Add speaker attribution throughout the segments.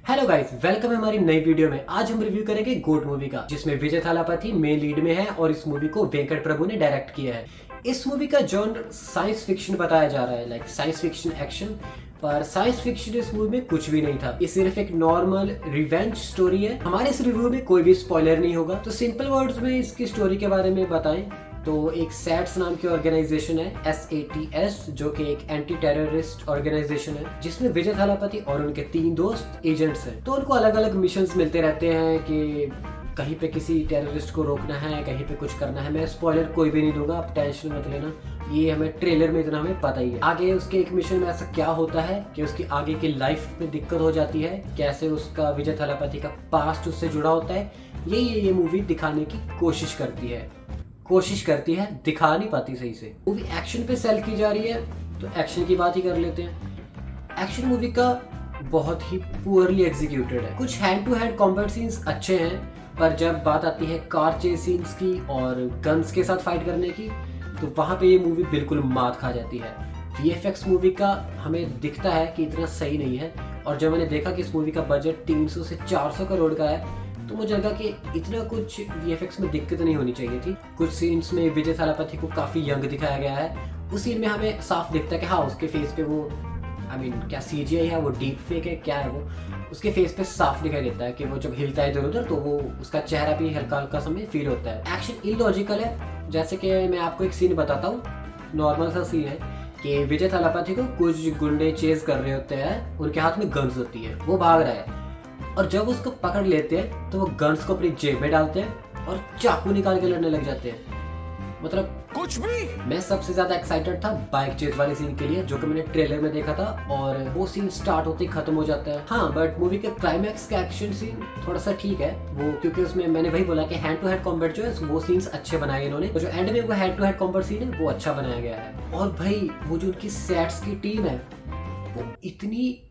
Speaker 1: Hello guys, welcome है हमारी नई वीडियो में। आज हम रिव्यू करेंगे गोट मूवी का, जिसमें विजय थालापति मेन लीड में है और इस मूवी को वेंकट प्रभु ने डायरेक्ट किया है। इस मूवी का जॉनर साइंस फिक्शन बताया जा रहा है, लाइक साइंस फिक्शन एक्शन। पर साइंस फिक्शन इस मूवी में कुछ भी नहीं था, ये सिर्फ एक नॉर्मल रिवेंज स्टोरी है। हमारे इस रिव्यू में कोई भी स्पॉइलर नहीं होगा, तो सिंपल वर्ड्स में इसकी स्टोरी के बारे में बताएं तो एक सैट्स नाम की ऑर्गेनाइजेशन है, SATS, जो कि एक एंटी टेररिस्ट ऑर्गेनाइजेशन है, जिसमें विजय थालापति और उनके 3 दोस्त एजेंट्स हैं। तो उनको अलग अलग मिशंस मिलते रहते हैं कि कहीं पे किसी टेररिस्ट को रोकना है, कहीं पे कुछ करना है। मैं स्पॉइलर कोई भी नहीं दूंगा, आप टेंशन मत लेना, ये हमें ट्रेलर में इतना हमें पता ही है। आगे उसके एक मिशन में ऐसा क्या होता है कि उसकी आगे की लाइफ में दिक्कत हो जाती है, कैसे उसका विजय थालापति का पास्ट उससे जुड़ा होता है, ये मूवी दिखाने की कोशिश करती है, दिखा नहीं पाती सही से। मूवी एक्शन पे सेल की जा रही है, तो एक्शन की बात ही कर लेते हैं। एक्शन मूवी का बहुत ही पुअरली एग्जीक्यूटेड है। कुछ hand to hand combat scenes अच्छे हैं, पर जब बात आती है कार चेस सीन्स की और गन्स के साथ फाइट करने की, तो वहां पे ये मूवी बिल्कुल मात खा जाती है। VFX मूवी का हमें दिखता है कि इतना सही नहीं है, और जब मैंने देखा कि इस मूवी का बजट 300 से 400 करोड़ का है, तो मुझे लगा कि इतना कुछ VFX में दिक्कत नहीं होनी चाहिए थी। कुछ सीन्स में विजय थालापति को काफ़ी यंग दिखाया गया है। उस सीन में हमें साफ दिखता है कि हाँ, उसके फेस पे वो क्या CGI है, वो डीप फेक है, क्या है वो, उसके फेस पे साफ दिखाई देता है कि वो जब हिलता है इधर उधर तो वो उसका चेहरा भी हल्का हल्का समय फील होता है। एक्शन इलॉजिकल है, जैसे कि मैं आपको एक सीन बताता हूँ। नॉर्मल सा सीन है कि विजय थालापति को कुछ गुंडे चेज कर रहे होते हैं, उनके हाथ में गन्स होती है, वो भाग रहा है, और जब उसको पकड़ लेते हैं तो वो गन्स को अपनी जेब में डालते हैं और चाकू निकाल के लड़ने लग जाते हैं। मतलब कुछ भी। मैं सबसे ज्यादा एक्साइटेड था बाइक चेज वाले सीन के लिए, जो कि मैंने ट्रेलर में देखा था, और वो सीन स्टार्ट होते ही खत्म हो जाता है। हाँ, बट मूवी के क्लाइमैक्स का एक्शन सीन थोड़ा सा ठीक है वो, क्योंकि उसमें मैंने वही बोला कि हैंड टू हैंड कॉम्बैट जो है वो सीन्स अच्छे बनाए इन्होंने, तो जो एंड में वो hand to hand combat scene है वो अच्छा बनाया गया है। और भाई वो जो उनकी सेट्स की टीम है, वो इतनी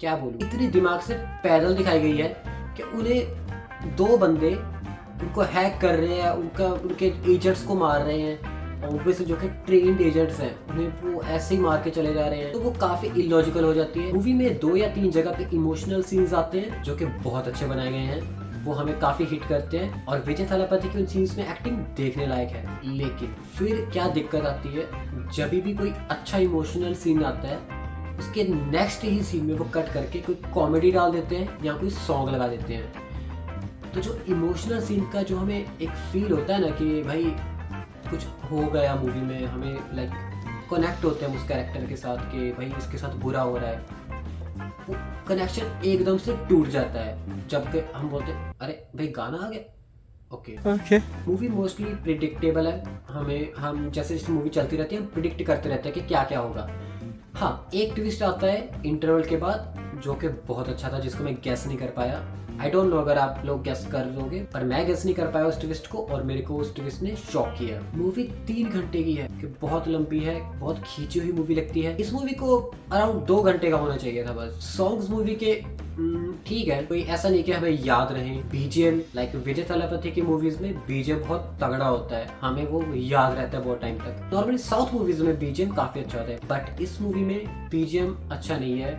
Speaker 1: क्या बोलूं, इतनी दिमाग से पैदल दिखाई गई है कि उन्हें 2 बंदे उनको हैक कर रहे हैं, उनके एजेंट्स को मार रहे हैं, और उनमें से जो कि ट्रेन्ड एजेंट्स हैं उन्हें वो ऐसे ही मार के चले जा रहे हैं। तो वो काफी इलॉजिकल हो जाती है। मूवी में 2 या 3 जगह पे इमोशनल सीन्स आते हैं जो कि बहुत अच्छे बनाए गए हैं, वो हमें काफी हिट करते हैं, और विजय थालापति की उन सीन्स में एक्टिंग देखने लायक है। लेकिन फिर क्या दिक्कत आती है, जब भी कोई अच्छा इमोशनल सीन आता है, उसके नेक्स्ट ही सीन में वो कट करके कोई कॉमेडी डाल देते हैं या कोई सॉन्ग लगा देते हैं। तो जो इमोशनल सीन का जो हमें एक फील होता है ना कि भाई कुछ हो गया मूवी में, हमें लाइक कनेक्ट होते हैं उस कैरेक्टर के साथ कि भाई इसके साथ बुरा हो रहा है, वो कनेक्शन एकदम से टूट जाता है। जब हम बोलते हैं अरे भाई गाना आ गया, ओके। मूवी मोस्टली प्रिडिक्टेबल है, हम जैसे जैसे मूवी चलती रहती है हम प्रिडिक्ट करते रहते हैं कि क्या क्या होगा। हाँ, एक ट्विस्ट आता है इंटरवल के बाद जो कि बहुत अच्छा था, जिसको मैं गेस नहीं कर पाया। आई डोंट नो अगर आप लोग गेस कर लोगे, पर मैं गेस नहीं कर पाया उस ट्विस्ट को, और मेरे को उस ट्विस्ट ने शॉक किया। मूवी 3 घंटे की है, कि बहुत लंबी है, बहुत खींची हुई मूवी लगती है। इस मूवी को अराउंड 2 घंटे का होना चाहिए था बस। सॉन्ग्स मूवी के ठीक है, कोई ऐसा नहीं कि हमें याद रहे। BGM लाइक विजय थालापति की मूवीज में BGM बहुत तगड़ा होता है, हमें वो याद रहता है बहुत टाइम तक। नॉर्मली साउथ मूवीज में BGM काफी अच्छा होता है, बट इस मूवी में BGM अच्छा नहीं है,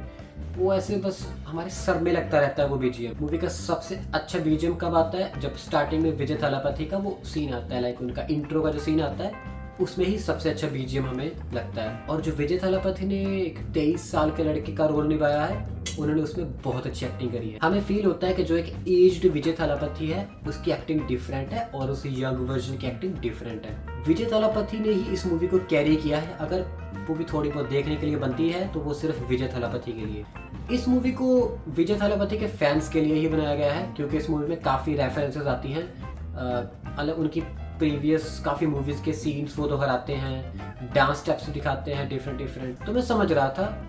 Speaker 1: वो ऐसे बस हमारे सर में लगता रहता है वो BGM। मूवी का सबसे अच्छा BGM कब आता है, जब स्टार्टिंग में विजय थालापति का वो सीन आता है, लाइक उनका इंट्रो का जो सीन आता है, उसमें ही सबसे अच्छा BGM हमें लगता है। और जो विजय थालापति ने एक 23 साल के लड़के का रोल निभाया है, उन्होंने उसमें बहुत अच्छी एक्टिंग करी है। हमें फील होता है कि जो एक एज्ड विजय थालापति है उसकी एक्टिंग डिफरेंट है, और उस यंग वर्जन की एक्टिंग डिफरेंट है। विजय थालापति ने ही इस मूवी को कैरी किया है। अगर मूवी थोड़ी बहुत देखने के लिए बनती है तो वो सिर्फ विजय थालापति के लिए। इस मूवी को विजय थालापति के फैंस के लिए ही बनाया गया है, क्योंकि इस मूवी में काफ़ी रेफरेंसेस आती हैं, अलग उनकी प्रीवियस काफ़ी मूवीज़ के सीन्स वो दोहराते हैं, डांस स्टेप्स दिखाते हैं डिफरेंट। तो मैं समझ रहा था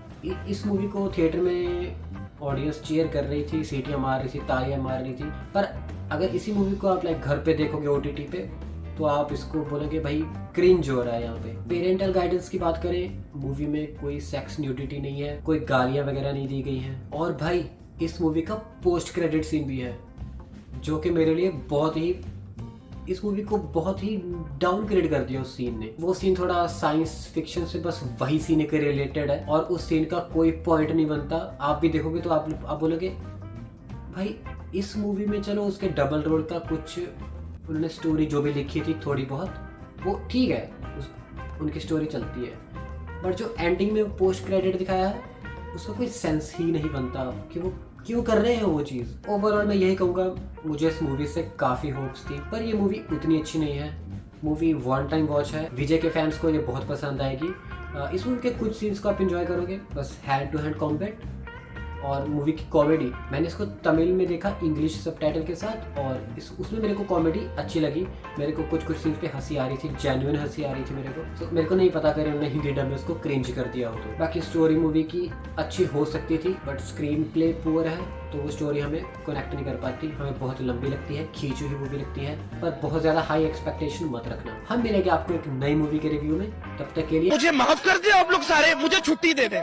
Speaker 1: इस मूवी को थिएटर में ऑडियंस चीयर कर रही थी, सीटियाँ मार रही थी, तालियाँ मार रही थी, पर अगर इसी मूवी को आप लाइक घर पे देखोगे OTT पे, तो आप इसको बोलोगे भाई क्रिंज हो रहा है। यहाँ पे पेरेंटल गाइडेंस की बात करें, मूवी में कोई सेक्स न्यूडिटी नहीं है, कोई गालियाँ वगैरह नहीं दी गई हैं, और भाई इस मूवी का पोस्ट क्रेडिट सीन भी है, जो कि मेरे लिए बहुत ही इस मूवी को बहुत ही डाउनग्रेड कर दिया उस सीन ने। वो सीन थोड़ा साइंस फिक्शन से बस वही सीन के रिलेटेड है और उस सीन का कोई पॉइंट नहीं बनता। आप भी देखोगे तो आप बोलोगे भाई इस मूवी में चलो उसके डबल रोल का कुछ उन्होंने स्टोरी जो भी लिखी थी थोड़ी बहुत वो ठीक है, उनकी स्टोरी चलती है, बट जो एंडिंग में पोस्ट क्रेडिट दिखाया है उसका कोई सेंस ही नहीं बनता कि वो क्यों कर रहे हैं वो चीज़। ओवरऑल मैं यही कहूँगा, मुझे इस मूवी से काफ़ी होप्स थी, पर ये मूवी उतनी अच्छी नहीं है। मूवी वन टाइम वॉच है। विजय के फैंस को ये बहुत पसंद आएगी। इस मूवी के कुछ सीन्स को आप इंजॉय करोगे, बस हैंड टू हैंड कॉम्बैट और मूवी की कॉमेडी। मैंने इसको तमिल में देखा इंग्लिश सबटाइटल के साथ और उसमें मेरे को कॉमेडी अच्छी लगी। मेरे को कुछ सीन्स पे हंसी आ रही थी, जेन्युइन हंसी आ रही थी मेरे को। तो मेरे को नहीं पता करें उन्होंने हिंदी डब में उसको क्रिंज कर दिया हो तो। बाकी स्टोरी मूवी की अच्छी हो सकती थी, बट स्क्रीन प्ले पुअर है तो वो स्टोरी हमें कनेक्ट नहीं कर पाती, हमें बहुत लंबी लगती है, खींची हुई मूवी लगती है। पर बहुत ज़्यादा हाई एक्सपेक्टेशन मत रखना। हम मिलेंगे आपको एक नई मूवी के रिव्यू में, तब तक के लिए
Speaker 2: मुझे माफ कर दे आप लोग सारे, मुझे छुट्टी दे दे।